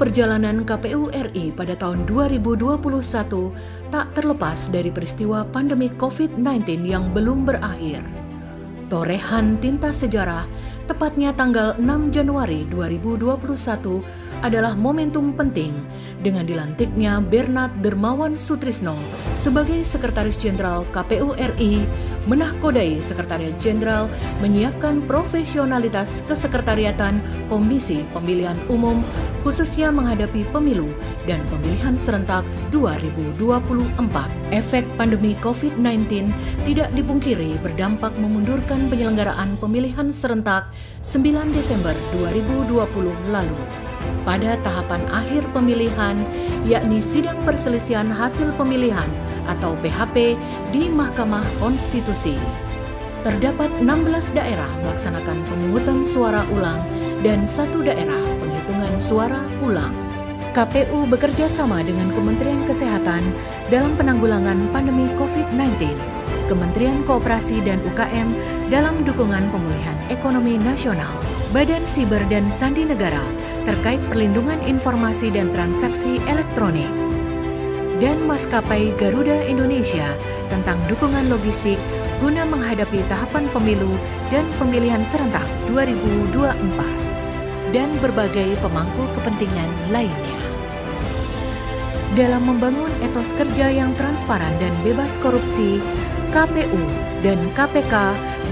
perjalanan KPU RI pada tahun 2021 tak terlepas dari peristiwa pandemi COVID-19 yang belum berakhir. Torehan tinta sejarah, tepatnya tanggal 6 Januari 2021 adalah momentum penting dengan dilantiknya Bernard Dermawan Sutrisno sebagai Sekretaris Jenderal KPU RI, menahkodai Sekretariat Jenderal menyiapkan profesionalitas kesekretariatan Komisi Pemilihan Umum khususnya menghadapi pemilu dan pemilihan serentak 2024. Efek pandemi COVID-19 tidak dipungkiri berdampak memundurkan penyelenggaraan pemilihan serentak 9 Desember 2020 lalu. Pada tahapan akhir pemilihan, yakni sidang perselisihan hasil pemilihan atau PHP di Mahkamah Konstitusi. Terdapat 16 daerah melaksanakan pemungutan suara ulang dan 1 daerah penghitungan suara ulang. KPU bekerja sama dengan Kementerian Kesehatan dalam penanggulangan pandemi COVID-19, Kementerian Koperasi dan UKM dalam dukungan pemulihan ekonomi nasional, Badan Siber dan Sandi Negara terkait perlindungan informasi dan transaksi elektronik, dan Maskapai Garuda Indonesia tentang dukungan logistik guna menghadapi tahapan pemilu dan pemilihan serentak 2024, dan berbagai pemangku kepentingan lainnya. Dalam membangun etos kerja yang transparan dan bebas korupsi, KPU dan KPK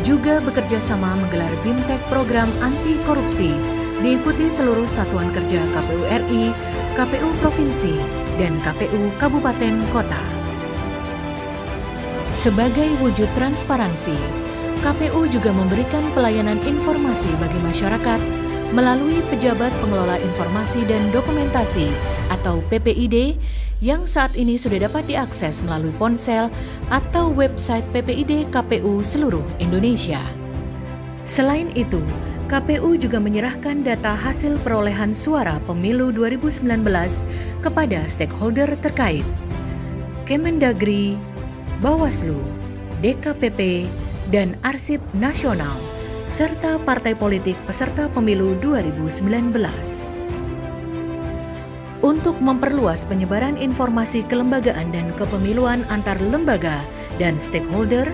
juga bekerja sama menggelar BIMTEK program anti korupsi diikuti seluruh satuan kerja KPU RI, KPU Provinsi, dan KPU Kabupaten Kota. Sebagai wujud transparansi, KPU juga memberikan pelayanan informasi bagi masyarakat melalui Pejabat Pengelola Informasi dan Dokumentasi atau PPID yang saat ini sudah dapat diakses melalui ponsel atau website PPID KPU seluruh Indonesia. Selain itu, KPU juga menyerahkan data hasil perolehan suara pemilu 2019 kepada stakeholder terkait, Kemendagri, Bawaslu, DKPP, dan Arsip Nasional, serta partai politik peserta pemilu 2019. Untuk memperluas penyebaran informasi kelembagaan dan kepemiluan antar lembaga dan stakeholder,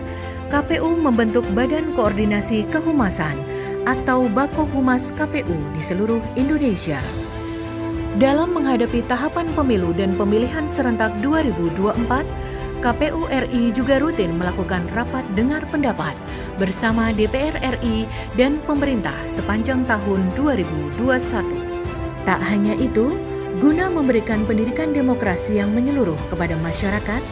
KPU membentuk Badan Koordinasi Kehumasan atau Bakohumas KPU di seluruh Indonesia. Dalam menghadapi tahapan pemilu dan pemilihan serentak 2024, KPU RI juga rutin melakukan rapat dengar pendapat bersama DPR RI dan pemerintah sepanjang tahun 2021. Tak hanya itu, guna memberikan pendidikan demokrasi yang menyeluruh kepada masyarakat,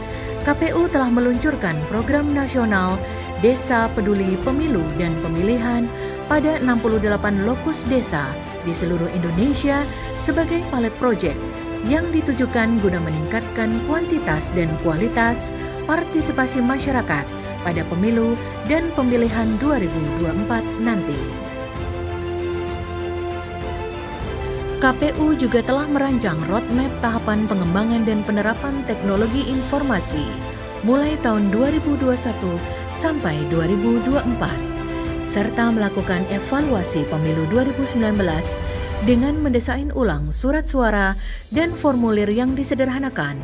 KPU telah meluncurkan program nasional Desa Peduli Pemilu dan Pemilihan pada 68 lokus desa di seluruh Indonesia sebagai pilot project yang ditujukan guna meningkatkan kuantitas dan kualitas partisipasi masyarakat pada pemilu dan pemilihan 2024 nanti. KPU juga telah merancang roadmap tahapan pengembangan dan penerapan teknologi informasi mulai tahun 2021 sampai 2024. Serta melakukan evaluasi pemilu 2019 dengan mendesain ulang surat suara dan formulir yang disederhanakan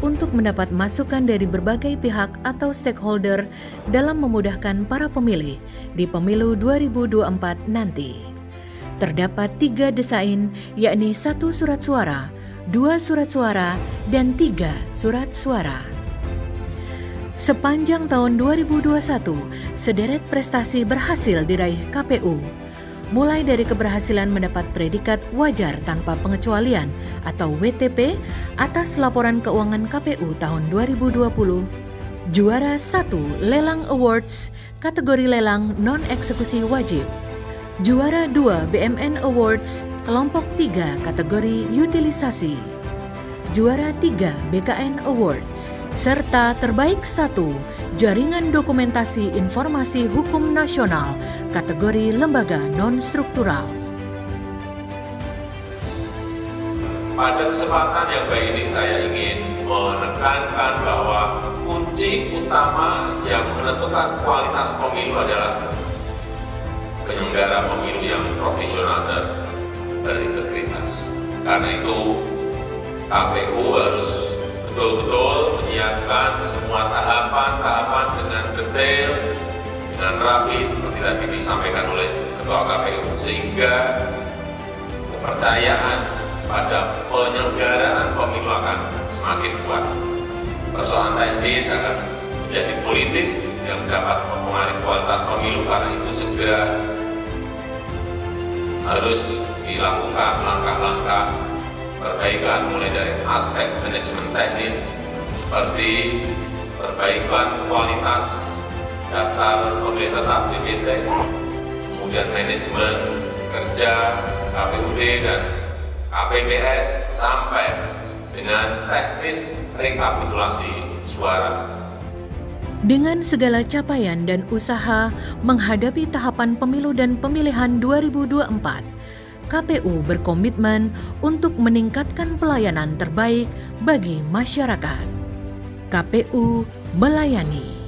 untuk mendapat masukan dari berbagai pihak atau stakeholder dalam memudahkan para pemilih di pemilu 2024 nanti. Terdapat 3 desain, yakni 1 surat suara, 2 surat suara, dan 3 surat suara. Sepanjang tahun 2021, sederet prestasi berhasil diraih KPU, mulai dari keberhasilan mendapat predikat wajar tanpa pengecualian atau WTP atas laporan keuangan KPU tahun 2020, juara 1 Lelang Awards kategori lelang non-eksekusi wajib, juara 2 BMN Awards kelompok 3 kategori utilisasi, juara 3 BKN Awards, serta terbaik 1 Jaringan Dokumentasi Informasi Hukum Nasional kategori lembaga non-struktural. Pada kesempatan yang baik ini saya ingin menekankan bahwa kunci utama yang menentukan kualitas pemilu adalah penyelenggara pemilu yang profesional dan berintegritas. Karena itu KPU harus betul-betul menyiapkan semua tahapan-tahapan dengan detail, dengan rapi seperti tadi disampaikan oleh Ketua KPU, sehingga kepercayaan pada penyelenggaraan pemilu akan semakin kuat. Persoalan teknis akan menjadi politis yang dapat mempengaruhi kualitas pemilu, karena itu segera harus dilakukan langkah-langkah perbaikan mulai dari aspek manajemen teknis seperti perbaikan kualitas daftar pemilih tetap DPT, kemudian manajemen kerja KPUD dan KPPS sampai dengan teknis rekapitulasi suara. Dengan segala capaian dan usaha menghadapi tahapan pemilu dan pemilihan 2024, KPU berkomitmen untuk meningkatkan pelayanan terbaik bagi masyarakat. KPU melayani.